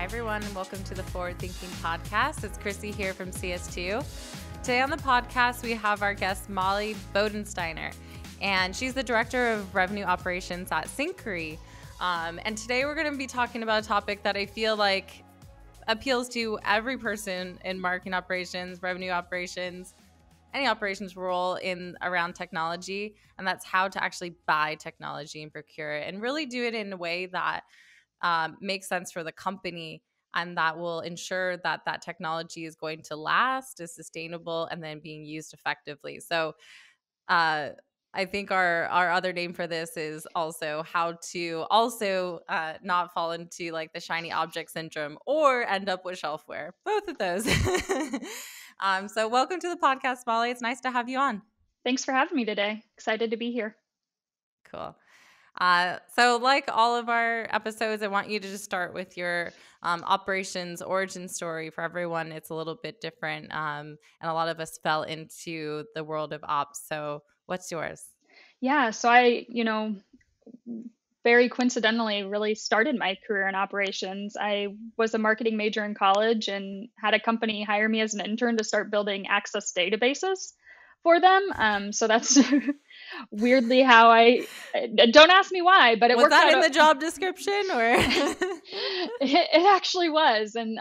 everyone, and welcome to the Forward Thinking Podcast. It's Chrissy here from CS2. Today on the podcast, we have our guest, Mollie Bodensteiner, and she's the Director of Revenue Operations at Syncari. And today we're going to be talking about a topic that I feel like appeals to every person in marketing operations, revenue operations, any operations role in around technology, and that's how to actually buy technology and procure it and really do it in a way that makes sense for the company and that will ensure that that technology is going to last, is sustainable, and then being used effectively. So I think our other name for this is also how to also not fall into like the shiny object syndrome or end up with shelfware. Both of those. So welcome to the podcast, Mollie. It's nice to have you on. Thanks for having me today. Excited to be here. Cool. So like all of our episodes, I want you to just start with your operations origin story. For everyone, it's a little bit different. And a lot of us fell into the world of ops. So what's yours? Yeah, so I, very coincidentally really started my career in operations. I was a marketing major in college and had a company hire me as an intern to start building access databases for them. So that's weirdly how don't ask me why, but it was worked that out. In the job description or it actually was. And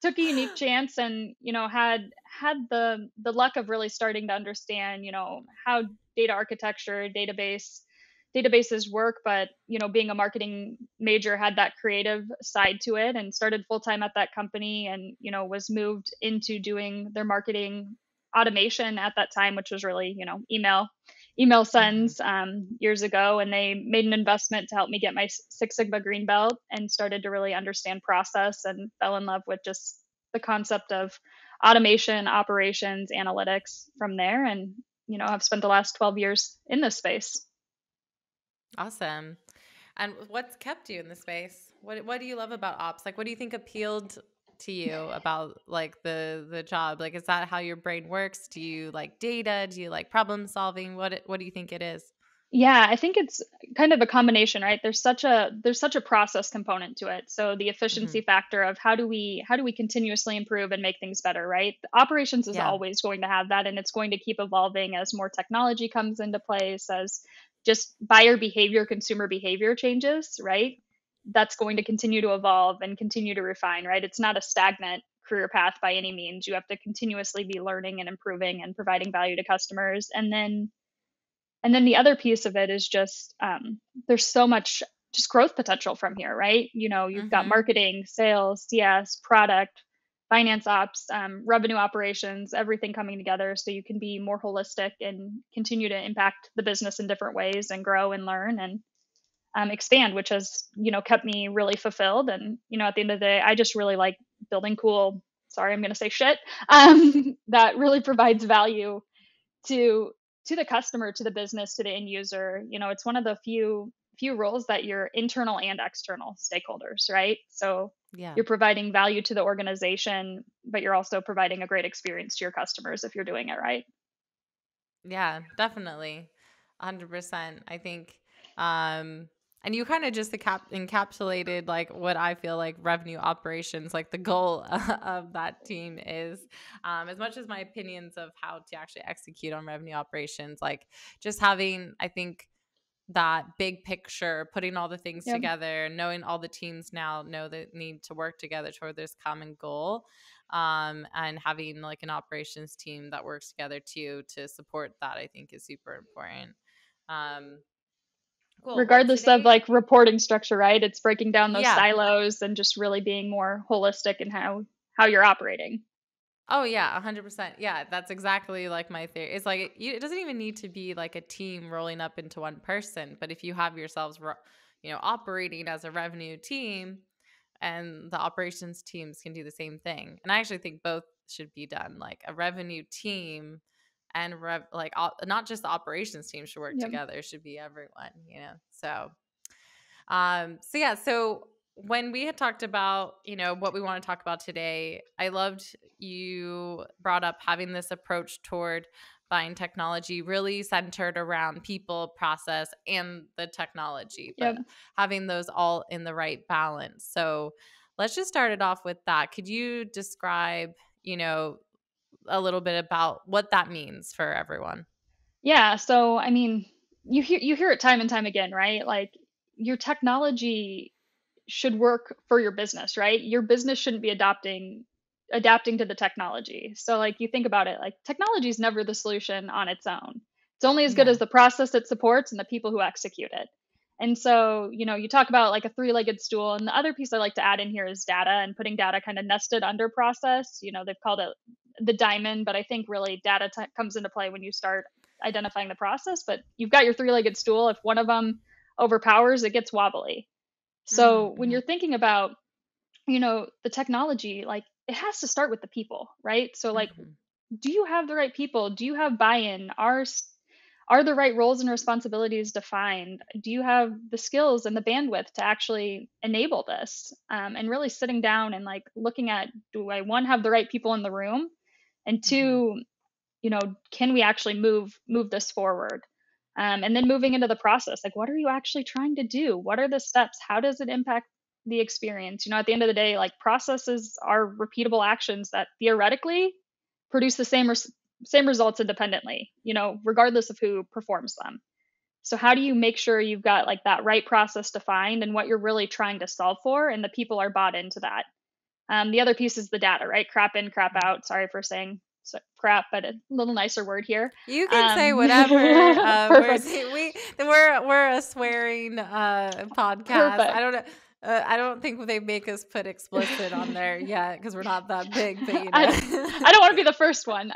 took a unique chance and had the luck of really starting to understand how data architecture, databases work, but being a marketing major, had that creative side to it, and started full-time at that company, and was moved into doing their marketing automation at that time, which was really email sends years ago. And they made an investment to help me get my Six Sigma green belt and started to really understand process and fell in love with just the concept of automation, operations, analytics from there. And I've spent the last 12 years in this space. Awesome. And what's kept you in the space? What do you love about ops? Like, what do you think appealed to you about like the job? Like, is that how your brain works? Do you like data? Do you like problem solving? What do you think it is? Yeah, I think it's kind of a combination, right? There's such a process component to it. So the efficiency factor of how do we continuously improve and make things better, right? Operations is Yeah. always going to have that, and it's going to keep evolving as more technology comes into place, as just buyer behavior, consumer behavior changes, right? That's going to continue to evolve and continue to refine, right? It's not a stagnant career path by any means. You have to continuously be learning and improving and providing value to customers. And then the other piece of it is just there's so much just growth potential from here, right? You've got marketing, sales, CS, product, finance ops, revenue operations, everything coming together so you can be more holistic and continue to impact the business in different ways and grow and learn and expand, which has, kept me really fulfilled. And, at the end of the day, I just really like building cool, sorry, I'm going to say shit, that really provides value to the customer, to the business, to the end user. It's one of the few roles that you're internal and external stakeholders, right? So Yeah. you're providing value to the organization, but you're also providing a great experience to your customers if you're doing it right. Yeah, definitely. 100%. I think and you kind of just encapsulated like what I feel like revenue operations, like the goal of that team is, as much as my opinions of how to actually execute on revenue operations, like just having, I think, that big picture, putting all the things Yep. together, knowing all the teams now know that need to work together toward this common goal, and having like an operations team that works together too to support that, I think is super important. Cool. Regardless of like reporting structure, right? It's breaking down those Yeah. silos and just really being more holistic in how you're operating. Oh yeah, 100%. Yeah, that's exactly like my theory. It's like it doesn't even need to be like a team rolling up into one person, but if you have yourselves, operating as a revenue team, and the operations teams can do the same thing. And I actually think both should be done. Like a revenue team and not just the operations team should work together. It should be everyone, So so when we had talked about, what we want to talk about today, I loved you brought up having this approach toward buying technology really centered around people, process, and the technology, but having those all in the right balance. So let's just start it off with that. Could you describe, a little bit about what that means for everyone? Yeah. So, I mean, you hear it time and time again, right? Like your technology should work for your business, right? Your business shouldn't be adapting to the technology. So like you think about it, like technology is never the solution on its own. It's only as good Yeah. as the process it supports and the people who execute it. And so, you talk about like a three-legged stool, and the other piece I like to add in here is data, and putting data kind of nested under process. They've called it the diamond, but I think really data comes into play when you start identifying the process. But you've got your three-legged stool. If one of them overpowers, it gets wobbly. So when Mm-hmm. you're thinking about, the technology, like it has to start with the people, right? So like, Mm-hmm. do you have the right people? Do you have buy-in? Are the right roles and responsibilities defined? Do you have the skills and the bandwidth to actually enable this? And really sitting down and like looking at, do I, one, have the right people in the room, and Mm-hmm. two, can we actually move this forward? And then moving into the process, like what are you actually trying to do? What are the steps? How does it impact the experience? At the end of the day, like processes are repeatable actions that theoretically produce the same results independently, regardless of who performs them. So how do you make sure you've got like that right process defined and what you're really trying to solve for, and the people are bought into that? The other piece is the data, right? Crap in, crap out. Sorry for saying crap, but a little nicer word here. You can say whatever. Perfect. We're a swearing podcast. I Perfect. don't know. I don't think they make us put explicit on there yet because we're not that big. But I don't want to be the first one.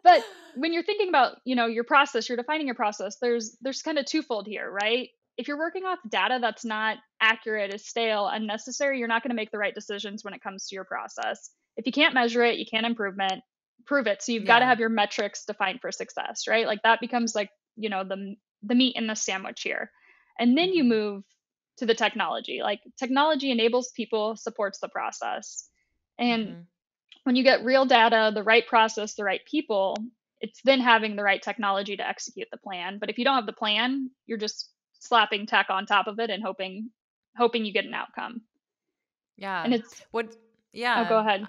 But when you're thinking about your process, you're defining your process. There's kind of twofold here, right? If you're working off data that's not accurate, is stale, unnecessary, you're not going to make the right decisions when it comes to your process. If you can't measure it, you can't prove it. So you've got to yeah. have your metrics defined for success, right? Like that becomes like the meat in the sandwich here, and then you Mm-hmm. move to the technology. Like technology enables people, supports the process, and Mm-hmm. when you get real data, the right process, the right people, it's then having the right technology to execute the plan. But if you don't have the plan, you're just slapping tech on top of it and hoping you get an outcome. Yeah. And it's What? oh, go Yeah. ahead.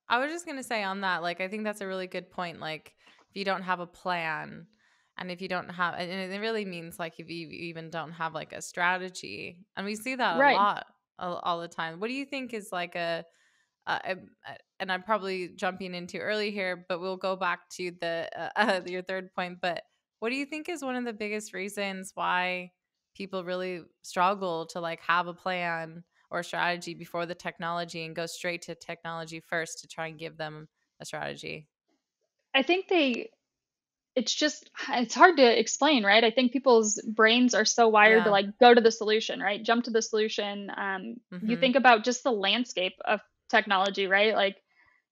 I was just gonna say on that. Like, I think that's a really good point. Like, if you don't have a plan, and if you don't have, and it really means like if you even don't have like a strategy, and we see that a Right. lot all the time. What do you think is like and I'm probably jumping in too early here, but we'll go back to your third point. But what do you think is one of the biggest reasons why people really struggle to like have a plan or strategy before the technology and go straight to technology first to try and give them a strategy? I think it's hard to explain, right? I think people's brains are so wired to Yeah. like go to the solution, right? Jump to the solution. You Mm-hmm. think about just the landscape of technology, right? Like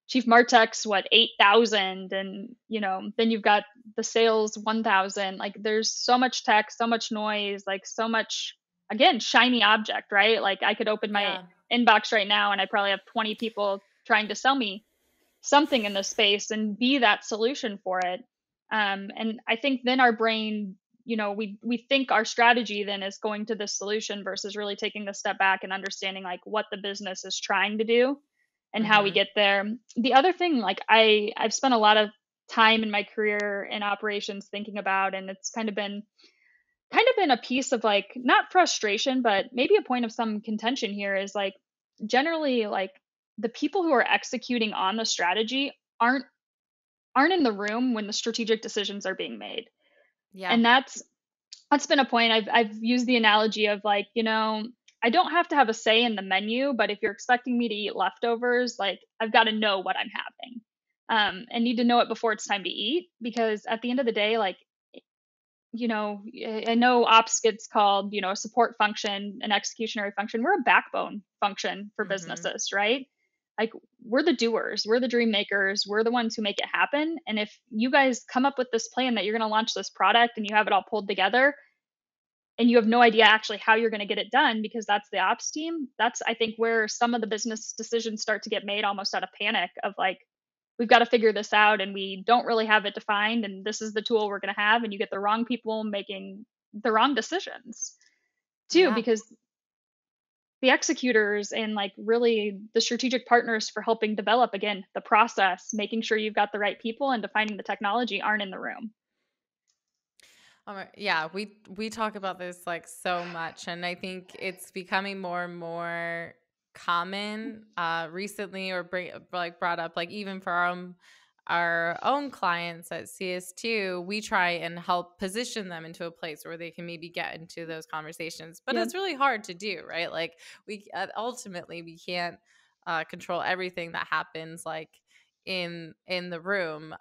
Chief Martech's what, 8,000, and then you've got the sales 1,000. Like there's so much tech, so much noise, like so much, again, shiny object, right? Like I could open my Yeah. inbox right now and I probably have 20 people trying to sell me something in this space and be that solution for it. And I think then our brain, we think our strategy then is going to this solution versus really taking the step back and understanding like what the business is trying to do and how we Mm-hmm. get there. The other thing, like I've spent a lot of time in my career in operations thinking about, and it's kind of been a piece of like not frustration, but maybe a point of some contention here, is like generally like the people who are executing on the strategy aren't in the room when the strategic decisions are being made. Yeah. And that's been a point I've used the analogy of like, I don't have to have a say in the menu, but if you're expecting me to eat leftovers, like I've got to know what I'm having. And need to know it before it's time to eat, because at the end of the day, like, I know ops gets called, a support function, an executionary function. We're a backbone function for Mm-hmm. businesses, right? Like we're the doers, we're the dream makers, we're the ones who make it happen. And if you guys come up with this plan that you're going to launch this product and you have it all pulled together and you have no idea actually how you're going to get it done because that's the ops team, that's I think where some of the business decisions start to get made almost out of panic of like, we've got to figure this out and we don't really have it defined, and this is the tool we're going to have, and you get the wrong people making the wrong decisions too, Yeah. because the executors and like really the strategic partners for helping develop, again, the process, making sure you've got the right people and defining the technology aren't in the room. Yeah, we talk about this like so much, and I think it's becoming more and more common recently, or brought up, like even for our own clients at CS2. We try and help position them into a place where they can maybe get into those conversations, but Yep. it's really hard to do, right? Like we ultimately we can't control everything that happens, like in the room,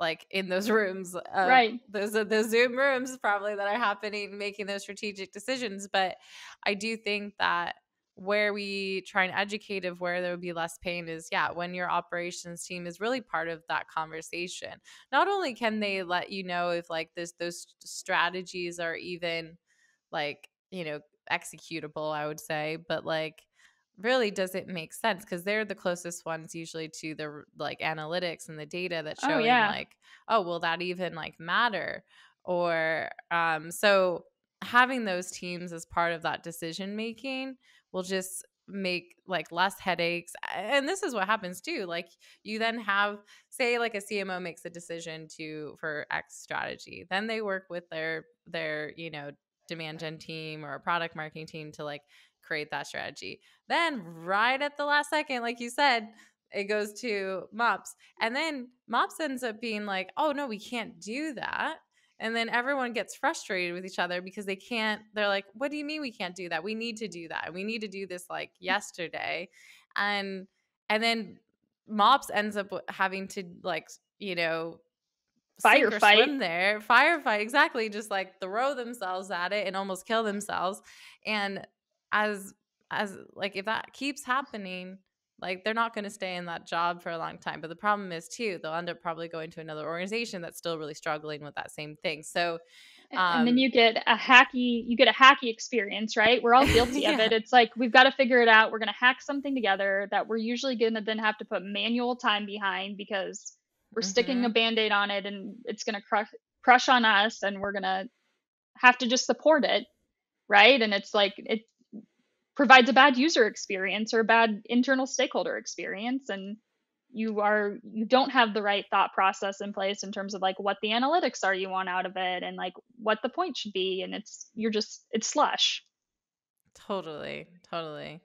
like in those rooms, Right. those Zoom rooms probably that are happening, making those strategic decisions. But I do think that where we try and educate of where there would be less pain is, yeah, when your operations team is really part of that conversation. Not only can they let you know if like those strategies are even like, executable, I would say, but like really does it make sense, because they're the closest ones usually to the like analytics and the data that's Oh showing yeah. like, oh, will that even like matter? Or so having those teams as part of that decision making will just make like less headaches. And this is what happens too, like you then have, say like a CMO makes a decision for X strategy, then they work with their demand gen team or a product marketing team to like create that strategy. Then right at the last second, like you said, it goes to MOPS. And then MOPS ends up being like, oh no, we can't do that. And then everyone gets frustrated with each other because they're like, what do you mean we can't do that? We need to do that. We need to do this like yesterday. And then MOPS ends up having to like, sink or Firefight. swim there, firefight, exactly, just like throw themselves at it and almost kill themselves. And as like if that keeps happening, like they're not going to stay in that job for a long time. But the problem is too, they'll end up probably going to another organization that's still really struggling with that same thing. So And then you get a hacky experience, right? We're all guilty of yeah. it. It's like we've got to figure it out. We're going to hack something together that we're usually going to then have to put manual time behind because we're sticking a Hmm. band-aid on it and it's going to crush on us and we're going to have to just support it, right? And it's like it provides a bad user experience or a bad internal stakeholder experience, and you don't have the right thought process in place in terms of like what the analytics are you want out of it and like what the point should be, and it's slush. Totally, totally.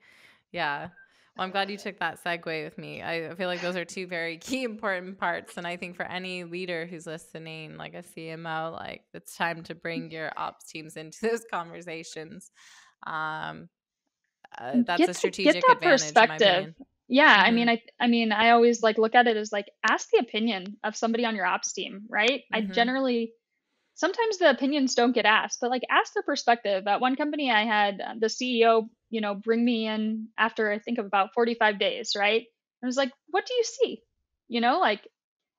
Yeah. Well, I'm glad you took that segue with me. I feel like those are two very key important parts. And I think for any leader who's listening, like a CMO, like it's time to bring your ops teams into those conversations. Um, that's a Get strategic that advantage, in my perspective. opinion. Yeah, I Hmm. mean, I always like look at it as like ask the opinion of somebody on your ops team, right? I Hmm. generally sometimes the opinions don't get asked, but like ask their perspective. At one company, I had the CEO, bring me in after I think of about 45 days, right? I was like, what do you see? Like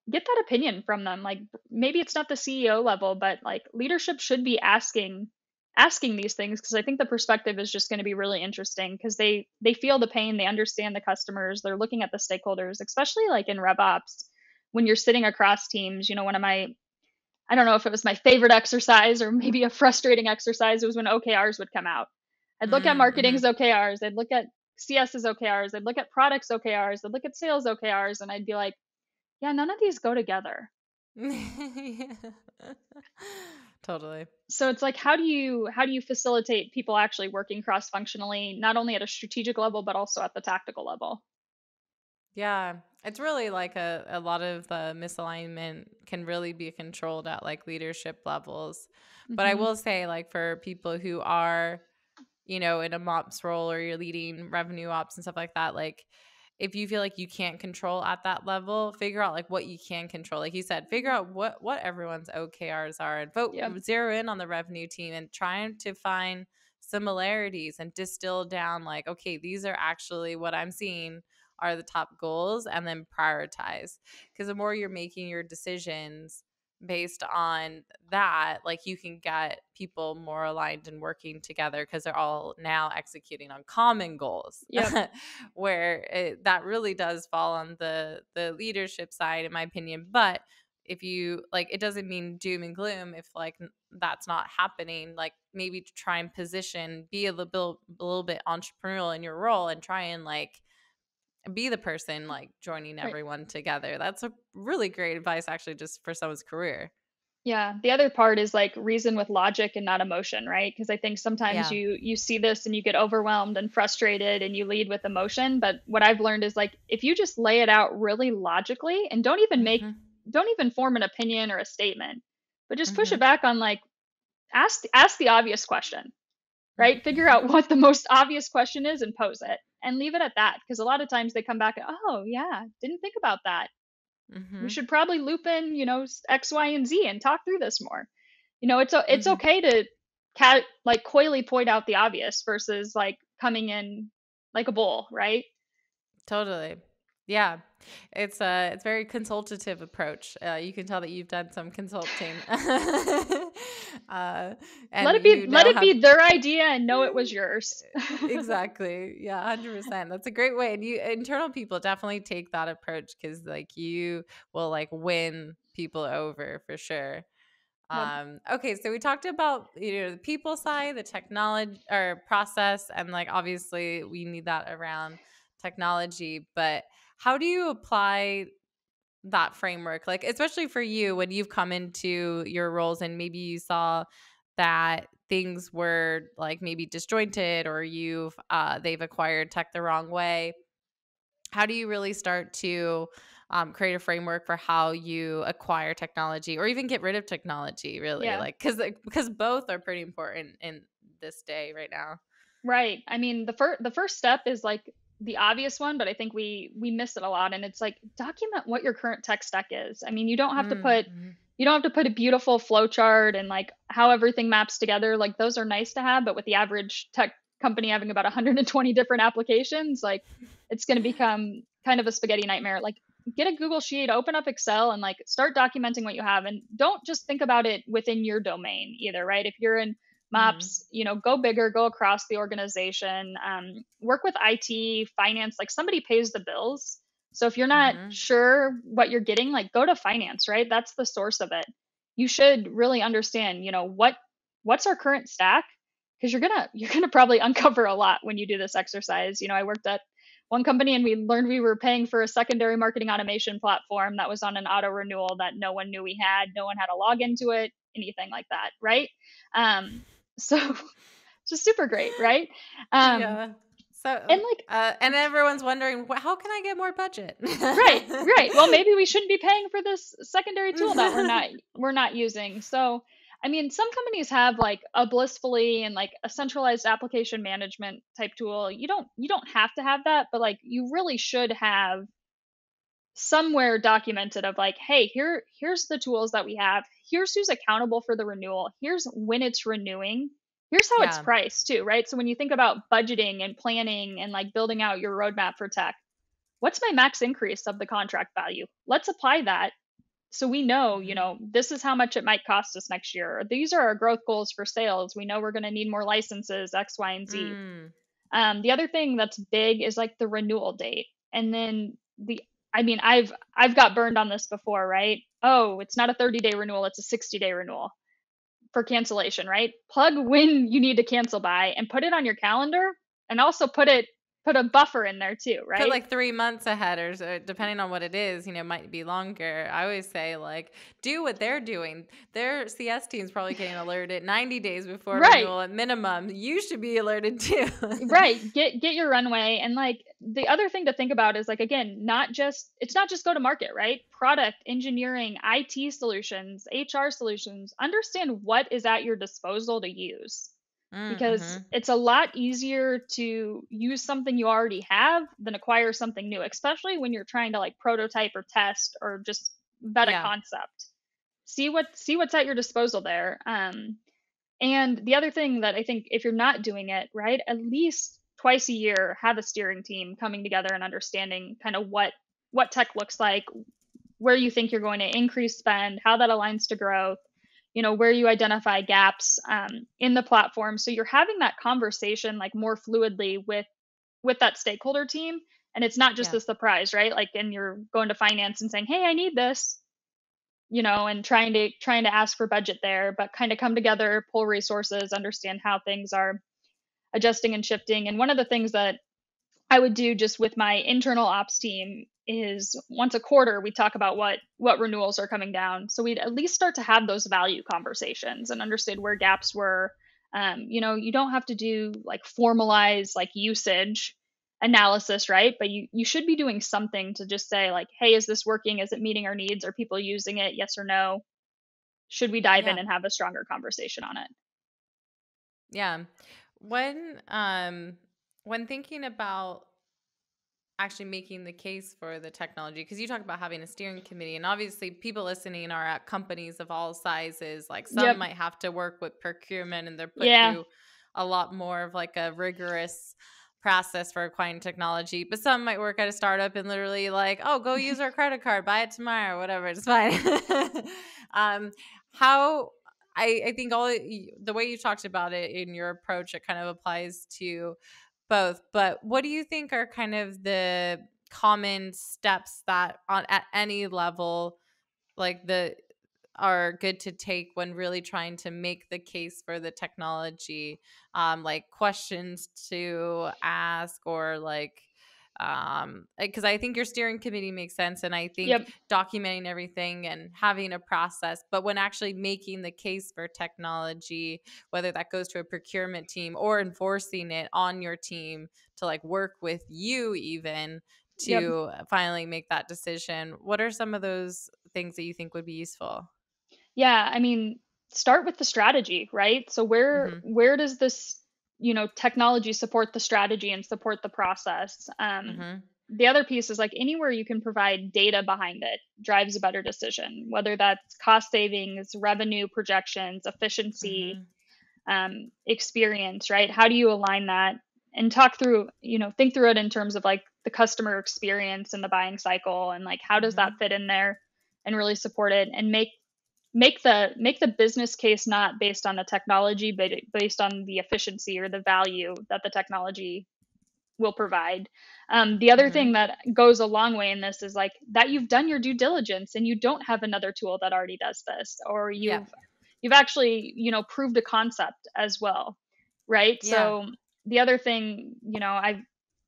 get that opinion from them. Like maybe it's not the CEO level, but like leadership should be asking these things because I think the perspective is just going to be really interesting because they feel the pain, they understand the customers, they're looking at the stakeholders, especially like in RevOps when you're sitting across teams. One of my I don't know if it was my favorite exercise or maybe a frustrating exercise. It was when OKRs would come out. I'd look at Mm-hmm. marketing's OKRs, I'd look at CS's OKRs, I'd look at products OKRs, I'd look at sales OKRs, and I'd be like, yeah, none of these go together. Yeah. Totally. So it's like how do you facilitate people actually working cross functionally, not only at a strategic level but also at the tactical level? Yeah, it's really like a lot of the misalignment can really be controlled at like leadership levels. But I Hmm. will say, like, for people who are, in a MOPS role, or you're leading revenue ops and stuff like that, like if you feel like you can't control at that level, figure out like what you can control. Like you said, figure out what everyone's OKRs are, and Yep. zero in on the revenue team and trying to find similarities and distill down like, okay, these are actually what I'm seeing are the top goals, and then prioritize. Because the more you're making your decisions based on that, like you can get people more aligned and working together because they're all now executing on common goals. Yep. Where that really does fall on the leadership side, in my opinion. But if you like, it doesn't mean doom and gloom if like that's not happening. Like maybe to try and position, be a little bit entrepreneurial in your role and try and like be the person like joining Right. everyone together. That's a really great advice actually, just for someone's career. Yeah. The other part is like reason with logic and not emotion, right? Because I think sometimes Yeah. you see this and you get overwhelmed and frustrated and you lead with emotion. But what I've learned is like if you just lay it out really logically and Mhm. don't even form an opinion or a statement, but just push it Mhm. back on like ask the obvious question, right? Figure Mhm. out what the most obvious question is and pose it and leave it at that. Because a lot of times they come back, oh yeah, didn't think about that. We Mhm. should probably loop in, X, Y, and Z and talk through this more. It's Mhm. okay to like coyly point out the obvious versus like coming in like a bull, right? Totally. Yeah. It's very consultative approach. You can tell that you've done some consulting. And you Let now it have be their idea and know it was yours. exactly. Yeah, 100%. That's a great way. And you internal people definitely take that approach because like you will like win people over for sure. Yep. Okay, so we talked about the people side, the technology or process, and like obviously we need that around technology. But how do you apply that framework? Like especially for you when you've come into your roles and maybe you saw that things were like maybe disjointed or they've acquired tech the wrong way. How do you really start to create a framework for how you acquire technology or even get rid of technology, really? Yeah. Like because both are pretty important in this day right now. Right. I mean, the first step is like the obvious one, but I think we miss it a lot. And it's like document what your current tech stack is. I mean, Mm-hmm. you don't have to put a beautiful flow chart and like how everything maps together. Like those are nice to have, but with the average tech company having about 120 different applications, like it's going to become kind of a spaghetti nightmare. Like get a Google Sheet, open up Excel, and like start documenting what you have. And don't just think about it within your domain either, right? If you're in Mm-hmm. maps, go bigger, go across the organization, work with IT, finance, like somebody pays the bills. So if you're not Mm-hmm. sure what you're getting, like go to finance, right? That's the source of it. You should really understand, what's our current stack? Because you're gonna probably uncover a lot when you do this exercise. I worked at one company and we learned we were paying for a secondary marketing automation platform that was on an auto renewal that no one knew we had. No one had a log into it, anything like that, right? Um, so just super great, right? Um, Yeah. So, and like, and everyone's wondering, how can I get more budget? right, right. Well, maybe we shouldn't be paying for this secondary tool that we're not using. So, I mean, some companies have like a blissfully and like a centralized application management type tool. You don't have to have that, but like you really should have somewhere documented of like, hey, here's the tools that we have. Here's who's accountable for the renewal. Here's when it's renewing. Here's how it's Yeah. priced too, right? So when you think about budgeting and planning and like building out your roadmap for tech, what's my max increase of the contract value? Let's apply that so we know, Mhm. this is how much it might cost us next year. Or these are our growth goals for sales. We know we're going to need more licenses, X, Y, and Z. Mm. The other thing that's big is like the renewal date. And then I mean, I've got burned on this before, right? Oh, it's not a 30-day renewal, it's a 60-day renewal for cancellation, right? Plug when you need to cancel by and put it on your calendar and also put a buffer in there too, Put right? like 3 months ahead or so, depending on what it is, it might be longer. I always say like do what they're doing. Their CS team's probably getting alerted 90 days before Right. renewal at minimum. You should be alerted too. Right. Get your runway. And like the other thing to think about is like again, it's not just go to market, right? Product, engineering, IT solutions, HR solutions. Understand what is at your disposal to use. Because Mm-hmm. it's a lot easier to use something you already have than acquire something new, especially when you're trying to like prototype or test or just vet a Yeah. concept. See what's at your disposal there. And the other thing that I think if you're not doing it, right, at least twice a year, have a steering team coming together and understanding kind of what tech looks like, where you think you're going to increase spend, how that aligns to growth, where you identify gaps in the platform. So you're having that conversation like more fluidly with that stakeholder team. And it's not just Yeah. a surprise, right? Like, and you're going to finance and saying, hey, I need this. and trying to ask for budget there, but kind of come together, pull resources, understand how things are adjusting and shifting. And one of the things that I would do just with my internal ops team is once a quarter we talk about what renewals are coming down. So we'd at least start to have those value conversations and understand where gaps were. You don't have to do like formalized like usage analysis, right? But you should be doing something to just say like, hey, is this working? Is it meeting our needs? Are people using it? Yes or no? Should we dive in Yeah. and have a stronger conversation on it? Yeah. When when thinking about actually making the case for the technology, because you talk about having a steering committee, and obviously people listening are at companies of all sizes. Like some Yep. might have to work with procurement and they're put Yeah. through a lot more of like a rigorous process for acquiring technology, but some might work at a startup and literally like, oh, go use our credit card, buy it tomorrow, whatever, it's fine. um how I think the way you talked about it in your approach, it kind of applies to both, but what do you think are kind of the common steps that on at any level, like the are good to take when really trying to make the case for the technology, like questions to ask, or like because I think your steering committee makes sense, and I think Yep. documenting everything and having a process, but when actually making the case for technology, whether that goes to a procurement team or enforcing it on your team to like work with you even Yep. to finally make that decision, what are some of those things that you think would be useful? Yeah, I mean, start with the strategy, right? So where Mhm. where does this, technology support the strategy and support the process? Mhm. The other piece is like anywhere you can provide data behind it drives a better decision, whether that's cost savings, revenue projections, efficiency, Mhm. experience, right? How do you align that and talk through, think through it in terms of like the customer experience and the buying cycle and like how does that Mhm. fit in there and really support it and make the business case not based on the technology but based on the efficiency or the value that the technology will provide. The other thing Mhm. that goes a long way in this is like that you've done your due diligence and you don't have another tool that already does this, or you've Yep. you've actually proved a concept as well, right? Yeah. So the other thing, I've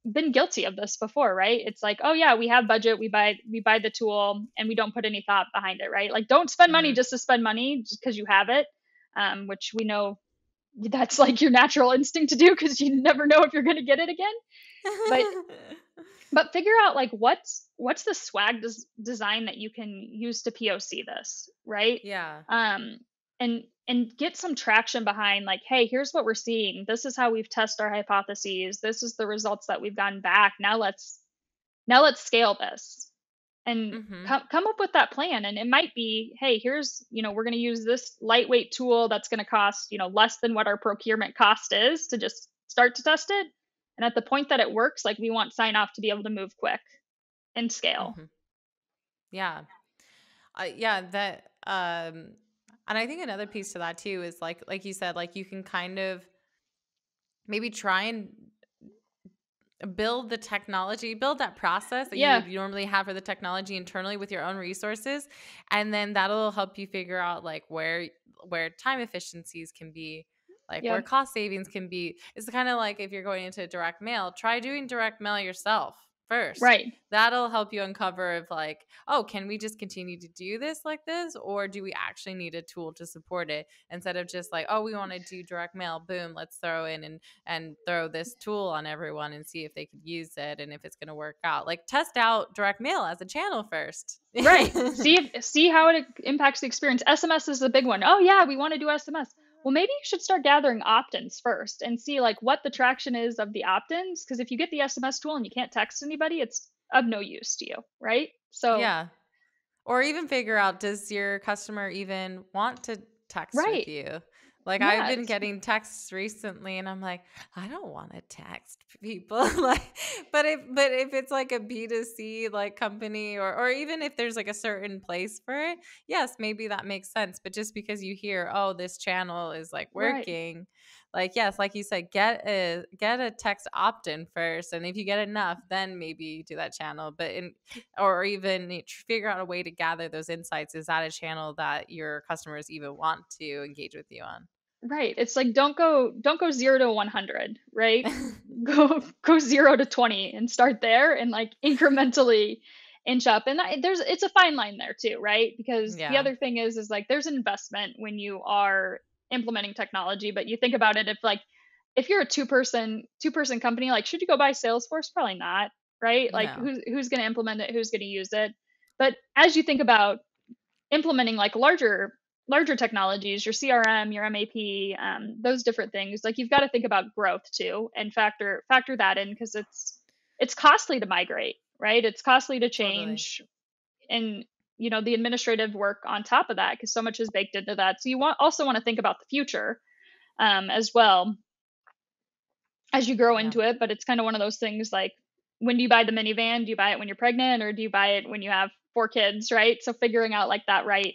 been guilty of this before, right? It's like, oh yeah, we have budget, we buy the tool and we don't put any thought behind it, right? Like don't spend money Mhm. just to spend money just because you have it, which we know that's like your natural instinct to do because you never know if you're going to get it again. but but figure out like what's the design that you can use to POC this, right? Yeah. Um, and get some traction behind like, hey, here's what we're seeing. This is how we've tested our hypotheses. This is the results that we've gotten back. Now let's scale this and Mhm. come up with that plan. And it might be, hey, here's we're going to use this lightweight tool that's going to cost less than what our procurement cost is to just start to test it. And at the point that it works, like we want sign off to be able to move quick and scale. Mhm. Yeah. Yeah, that and I think another piece to that too is like you said, like you can kind of maybe try and build the technology, build that process that you Yeah. would normally have for the technology internally with your own resources, and then that'll help you figure out like where time efficiencies can be, like where Yep. cost savings can be. It's kind of like if you're going into direct mail, try doing direct mail yourself first. Right. That'll help you uncover of like, oh, can we just continue to do this like this, or do we actually need a tool to support it, instead of just like, oh, we want to do direct mail, boom, let's throw in and throw this tool on everyone and see if they could use it and if it's going to work out. Like test out direct mail as a channel first. Right. See how it impacts the experience. SMS is a big one. Oh yeah, we want to do SMS. Well, maybe you should start gathering opt-ins first and see like what the traction is of the opt-ins. Because if you get the SMS tool and you can't text anybody, it's of no use to you, right? So, Yeah. Or even figure out, does your customer even want to text with right. you? Like I've Yeah, been getting texts recently and I'm like, I don't want to text people. Like, but if it's like a B2C like company or even if there's like a certain place for it, yes, maybe that makes sense. But just because you hear, oh, this channel is like right. working, like yes, like you said, get a text opt-in first. And if you get enough, then maybe do that channel. But in or even figure out a way to gather those insights. Is that a channel that your customers even want to engage with you on? Right. It's like don't go 0 to 100, right? Go 0 to 20 and start there and like incrementally inch up. And it's a fine line there too, right? Because the Yeah. other thing is like there's an investment when you are implementing technology, but you think about it, if you're a two person company, like should you go buy Salesforce? Probably not, right? Like No. who's going to implement it, who's going to use it? But as you think about implementing like larger technologies, your CRM, your MAP, those different things, like you've got to think about growth too and factor that in, because it's costly to migrate, right? It's costly to Totally. change, and the administrative work on top of that, because so much is baked into that. So you also want to think about the future, as well as you grow Yeah. into it. But it's kind of one of those things like, when do you buy the minivan? Do you buy it when you're pregnant, or do you buy it when you have 4 kids, right? So figuring out like that right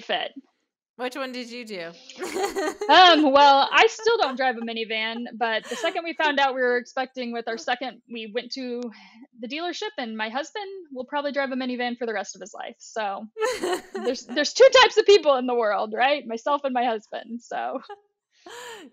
fit. Which one did you do? Well, I still don't drive a minivan, but the second we found out we were expecting with our second, we went to the dealership, and my husband will probably drive a minivan for the rest of his life. So there's two types of people in the world, right? Myself and my husband. So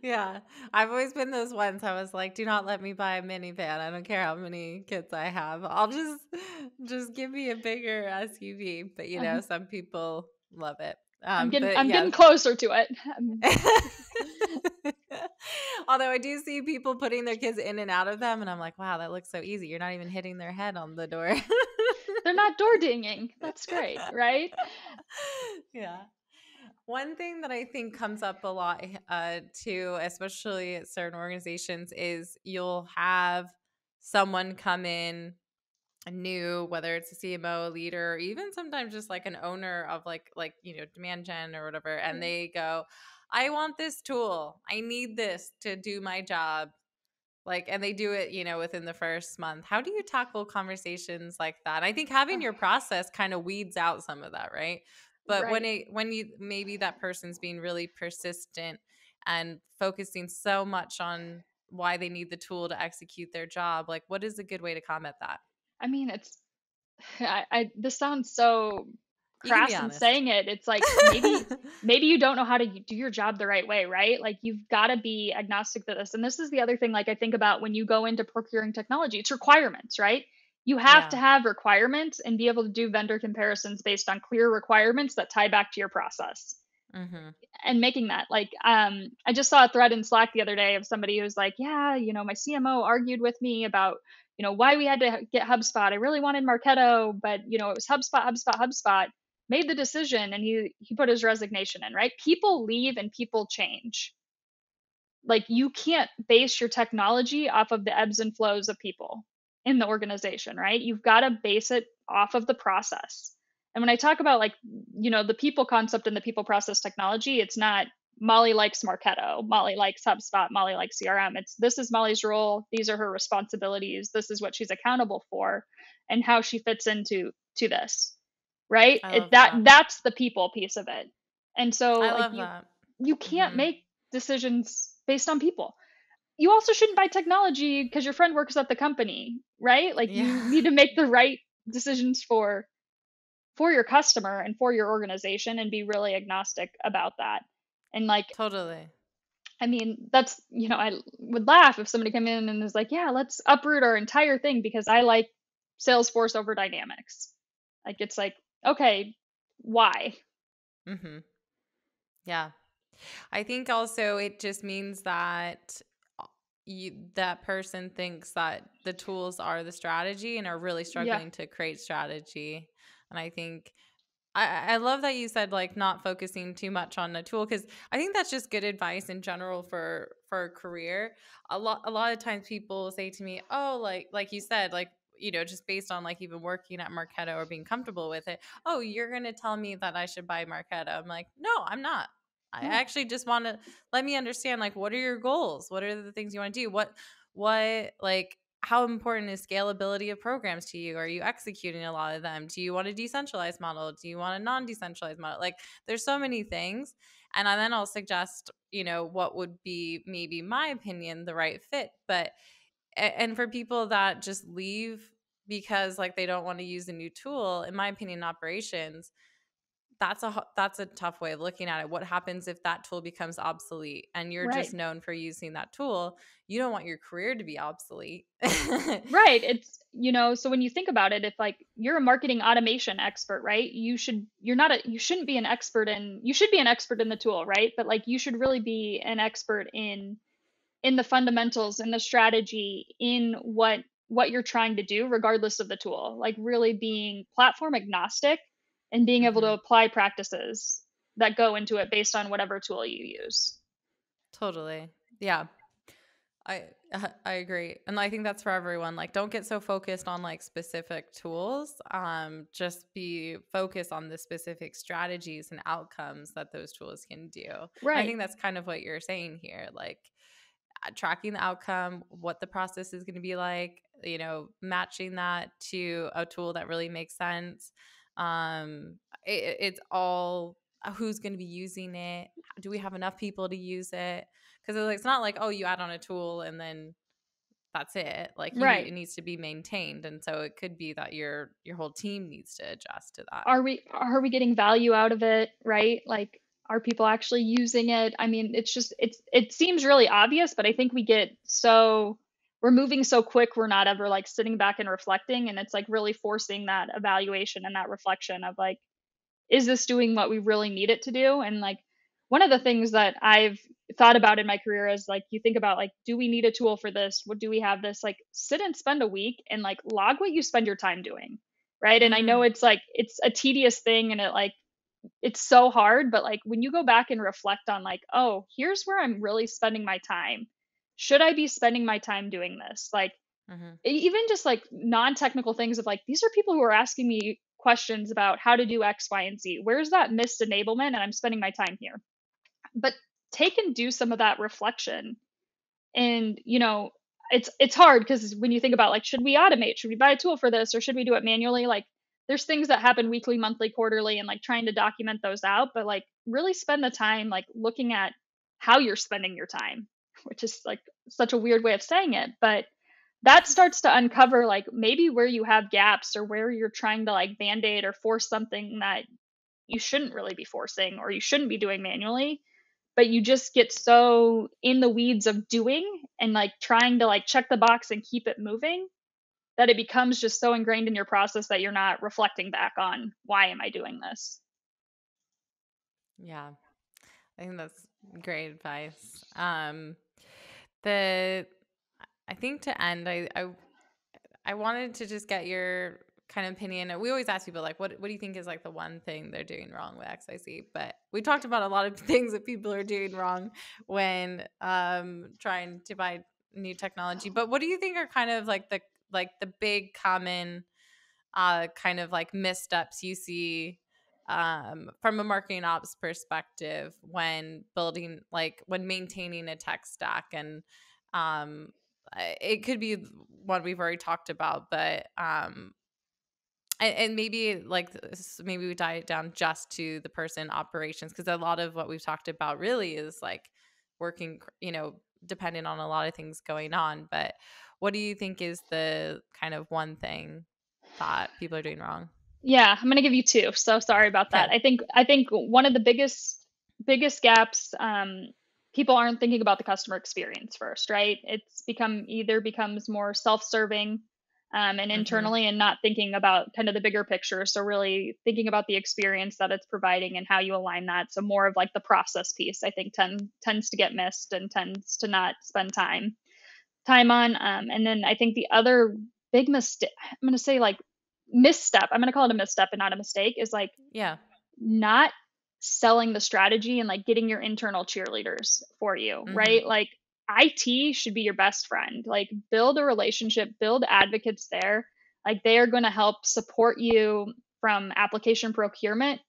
Yeah. I've always been those ones. I was like, do not let me buy a minivan. I don't care how many kids I have. I'll just give me a bigger SUV. But uh, some people love it. I'm getting But I'm yeah. getting closer to it. Although I do see people putting their kids in and out of them, and I'm like, wow, that looks so easy. You're not even hitting their head on the door. They're not door dinging. That's great, right? Yeah. One thing that I think comes up a lot too, especially at certain organizations, is you'll have someone come in new, whether it's a CMO, a leader, or even sometimes just like an owner of demand gen or whatever, and Yeah. they go, I want this tool. I need this to do my job. And they do it, within the first month. How do you tackle conversations like that? I think having Oh, your process kind of weeds out some of that, right? But when right. you maybe that person's being really persistent and focusing so much on why they need the tool to execute their job, like what is a good way to combat that? I mean, this sounds so You can be crass in honest. saying it. It's like, maybe you don't know how to do your job the right way, right? Like you've got to be agnostic to this. And this is the other thing, like I think about when you go into procuring technology, it's requirements, right? You have to Yeah. have requirements and be able to do vendor comparisons based on clear requirements that tie back to your process. Mm-hmm. And making that like, I just saw a thread in Slack the other day of somebody who was like, yeah, my CMO argued with me about why we had to get HubSpot. I really wanted Marketo, but it was HubSpot. Made the decision, and he put his resignation in. Right? People leave and people change. Like you can't base your technology off of the ebbs and flows of people in the organization, right? You've got to base it off of the process. And when I talk about like, the people concept and the people process technology, it's not Mollie likes Marketo, Mollie likes HubSpot, Mollie likes CRM. It's this is Mollie's role, these are her responsibilities, this is what she's accountable for, and how she fits into this, right? I It, love that that. that's the people piece of it. And so I like love that. you can't Mm-hmm. make decisions based on people. You also shouldn't buy technology because your friend works at the company, right? Like you Yeah. need to make the right decisions for your customer and for your organization, and be really agnostic about that. And like, Totally. I mean, that's, I would laugh if somebody came in and is like, yeah, let's uproot our entire thing because I like Salesforce over Dynamics. Like, it's like, okay, why? Mm-hmm. Yeah. I think also it just means that that person thinks that the tools are the strategy and are really Yeah. struggling to create strategy. And I think I love that you said like not focusing too much on the tool, because I think that's just good advice in general for a career. A lot of times people say to me, oh, like you said, like just based on like even working at Marketo or being comfortable with it, oh, you're gonna tell me that I should buy Marketo. I'm like, no, I'm not. I Yeah. actually just want to let me understand, like, what are your goals? What are the things you want to do? Like, how important is scalability of programs to you? Are you executing a lot of them? Do you want a decentralized model? Do you want a non-decentralized model? Like, there's so many things. And then I'll suggest, what would be maybe my opinion, the right fit. But, and for people that just leave because like they don't want to use a new tool, in my opinion, operations, that's a tough way of looking at it. What happens if that tool becomes obsolete and you're Right. just known for using that tool? You don't want your career to be obsolete. Right. It's, so when you think about it, if like you're a marketing automation expert, right? You shouldn't be an expert you should be an expert in the tool, right? But like you should really be an expert in the fundamentals, in the strategy, in what you're trying to do regardless of the tool. Like really being platform agnostic and being able to Hmm. apply practices that go into it based on whatever tool you use. Totally. Yeah. I I agree. And I think that's for everyone. Like, don't get so focused on like specific tools. Just be focused on the specific strategies and outcomes that those tools can do. I Right. think that's kind of what you're saying here. Like, tracking the outcome, what the process is going to be like, matching that to a tool that really makes sense. It's all who's going to be using it. Do we have enough people to use it? Because it's not like, oh, you add on a tool and then that's it. Like Right. it needs to be maintained, and so it could be that your whole team needs to adjust to that. Are we getting value out of it, right? Like are people actually using it? I mean, it seems really obvious, but I think we're moving so quick, we're not ever like sitting back and reflecting, and it's like really forcing that evaluation and that reflection of like, is this doing what we really need it to do? And like one of the things that I've thought about in my career is like you think about like, do we need a tool for this? What do we have this? Like sit and spend a week and like log what you spend your time doing. Right. And I know Mm, it's like it's a tedious thing and it's so hard, but like when you go back and reflect on like, oh, here's where I'm really spending my time. Should I be spending my time doing this? Like mm-hmm. even just like non-technical things of like these are people who are asking me questions about how to do X, Y, and Z. Where's that missed enablement? And I'm spending my time here. But take and do some of that reflection. And it's hard because when you think about like, should we automate? Should we buy a tool for this, or should we do it manually? Like, there's things that happen weekly, monthly, quarterly, and like trying to document those out. But like, really spend the time like looking at how you're spending your time, which is like such a weird way of saying it, but that starts to uncover like maybe where you have gaps or where you're trying to like band-aid or force something that you shouldn't really be forcing or you shouldn't be doing manually, but you just get so in the weeds of doing and like trying to like check the box and keep it moving that it becomes just so ingrained in your process that you're not reflecting back on why am I doing this. Yeah, I think that's great advice. The I think to end, I wanted to just get your kind of opinion. We always ask people like, what do you think is like the one thing they're doing wrong with XYZ? But we talked about a lot of things that people are doing wrong when trying to buy new technology. But what do you think are kind of like the big common kind of like missteps you see from a marketing ops perspective when building, like when maintaining a tech stack? And um, it could be one we've already talked about, but and maybe like maybe we diet it down just to the person operations, because a lot of what we've talked about really is like working, depending on a lot of things going on. But what do you think is the kind of one thing that people are doing wrong? Yeah, I'm gonna give you two. So sorry about that. Okay. I think one of the biggest gaps, people aren't thinking about the customer experience first, right? It's becomes more self-serving, and Mm-hmm. internally, and not thinking about kind of the bigger picture. So really thinking about the experience that it's providing and how you align that. So more of like the process piece, I think tends to get missed and tends to not spend time on. And then I think the other big mistake, I'm going to say like misstep, I'm going to call it a misstep and not a mistake, is like Yeah. not selling the strategy and like getting your internal cheerleaders for you, Mm-hmm. right? Like IT should be your best friend. Like build a relationship, build advocates there. Like they are going to help support you from application procurement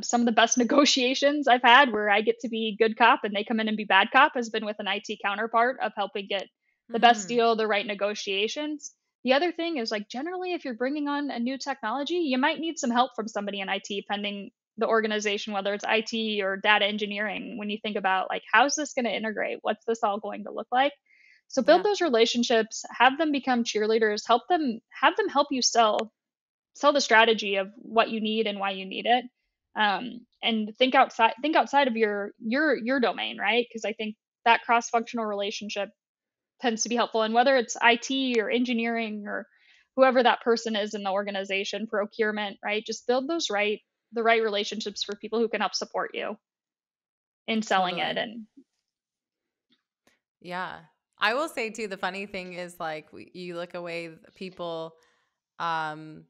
Some of the best negotiations I've had where I get to be good cop and they come in and be bad cop has been with an IT counterpart of helping get the best Hmm. deal, the right negotiations. The other thing is like generally if you're bringing on a new technology, you might need some help from somebody in IT pending the organization, whether it's IT or data engineering, when you think about like how's this going to integrate? What's this all going to look like? So build Yeah, those relationships, have them become cheerleaders, have them help you sell the strategy of what you need and why you need it. And think outside of your domain, right? Because I think that cross functional relationship tends to be helpful. And whether it's IT or engineering or whoever that person is in the organization, procurement, right? Just build the right relationships for people who can help support you in selling it. totally. And Yeah. I will say too, the funny thing is like you look away people um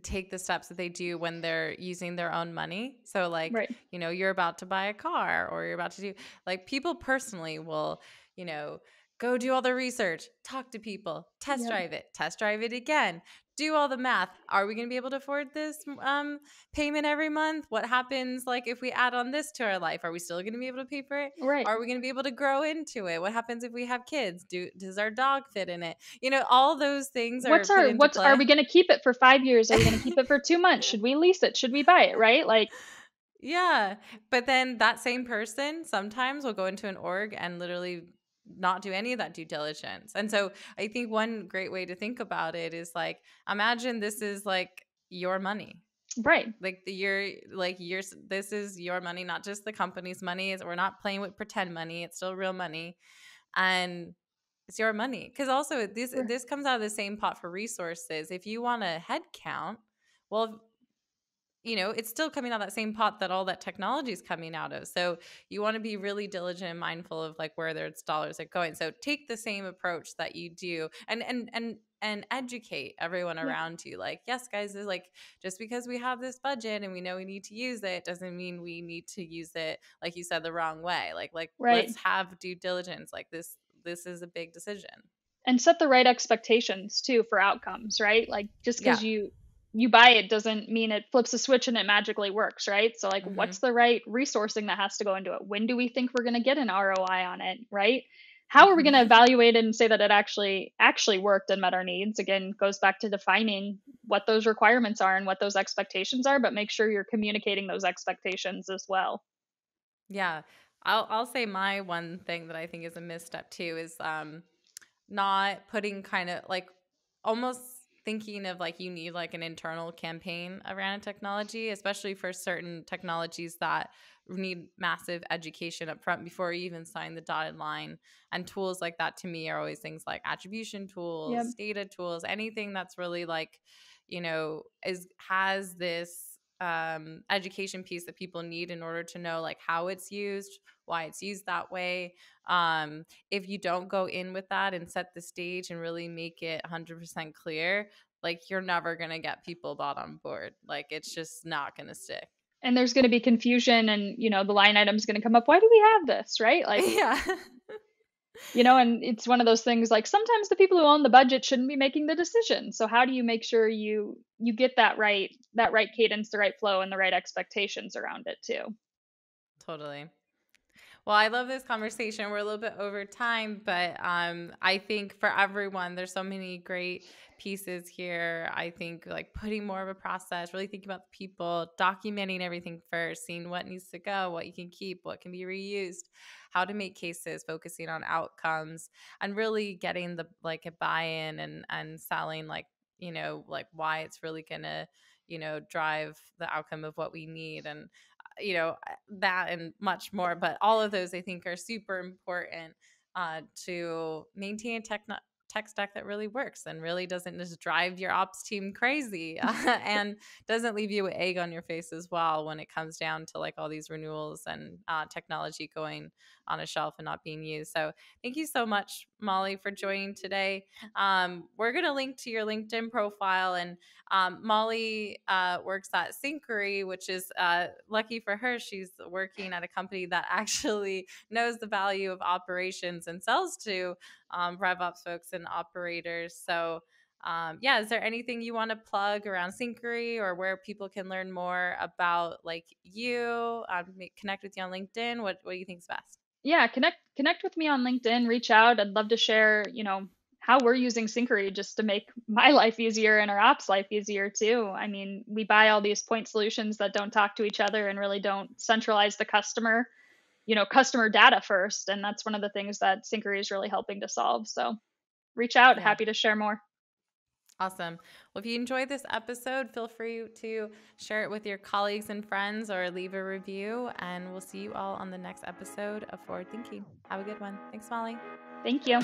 take the steps that they do when they're using their own money. So like, right, you're about to buy a car or you're about to do like people personally will, you know, go do all the research, talk to people, yep, test drive it again, do all the math. Are we going to be able to afford this payment every month? What happens like if we add on this to our life? Are we still going to be able to pay for it? right. Are we going to be able to grow into it? What happens if we have kids? Does our dog fit in it? All those things are put into What's are play. we going to keep it for 5 years? Are we going to keep it for 2 months? Should we lease it? Should we buy it? Right? Like, Yeah. But then that same person sometimes will go into an org and literally not do any of that due diligence. And so I think one great way to think about it is like, imagine this is like your money. right. Like this is your money, not just the company's money. We're not playing with pretend money. It's still real money. And it's your money. Because also this comes out of the same pot for resources. If you want a head count, well, it's still coming out of that same pot that all that technology is coming out of. So you want to be really diligent and mindful of like where their dollars are going. So take the same approach that you do and educate everyone Yep. around you. Like, yes, guys, is like just because we have this budget and we know we need to use it doesn't mean we need to use it, like you said, the wrong way. Like Right. let's have due diligence. Like this is a big decision. And set the right expectations too for outcomes, right? Like just Yeah. because you buy it doesn't mean it flips a switch and it magically works, right? So like Mm-hmm. what's the right resourcing that has to go into it? When do we think we're going to get an ROI on it, right? How are we going to evaluate it and say that it actually worked and met our needs? Again, goes back to defining what those requirements are and what those expectations are, but make sure you're communicating those expectations as well. Yeah. I'll say my one thing that I think is a misstep too is not putting kind of like almost thinking of like you need like an internal campaign around a technology, especially for certain technologies that need massive education up front before you even sign the dotted line. And tools like that to me are always things like attribution Yep. tools, data tools, anything that's really like, is has this education piece that people need in order to know like how it's used, why it's used that way. If you don't go in with that and set the stage and really make it 100% clear, like you're never going to get people bought on board. Like it's just not going to stick. And there's going to be confusion and the line item's going to come up. Why do we have this, right? Like, Yeah. and it's one of those things like sometimes the people who own the budget shouldn't be making the decision. So how do you make sure you get that right cadence, the right flow and the right expectations around it too? Totally. Well, I love this conversation. We're a little bit over time, but I think for everyone, there's so many great pieces here. I think like putting more of a process, really thinking about the people, documenting everything first, seeing what needs to go, what you can keep, what can be reused, how to make cases, focusing on outcomes, and really getting the like a buy-in and selling like why it's really gonna drive the outcome of what we need. And that and much more. But all of those I think are super important to maintain a tech stack that really works and really doesn't just drive your ops team crazy and doesn't leave you with egg on your face as well when it comes down to like all these renewals and technology going on a shelf and not being used. So thank you so much, Mollie, for joining today. We're going to link to your LinkedIn profile, and Mollie works at Syncari, which is lucky for her. She's working at a company that actually knows the value of operations and sells to RevOps folks and operators. So Yeah, is there anything you want to plug around Syncari or where people can learn more about like you, connect with you on LinkedIn? What do you think is best? Yeah, connect with me on LinkedIn, reach out. I'd love to share, how we're using Syncari just to make my life easier and our ops life easier too. I mean, we buy all these point solutions that don't talk to each other and really don't centralize the customer data first. And that's one of the things that Syncari is really helping to solve. So reach out, Yeah. happy to share more. Awesome. Well, if you enjoyed this episode, feel free to share it with your colleagues and friends or leave a review. And we'll see you all on the next episode of Forward Thinking. Have a good one. Thanks, Mollie. Thank you.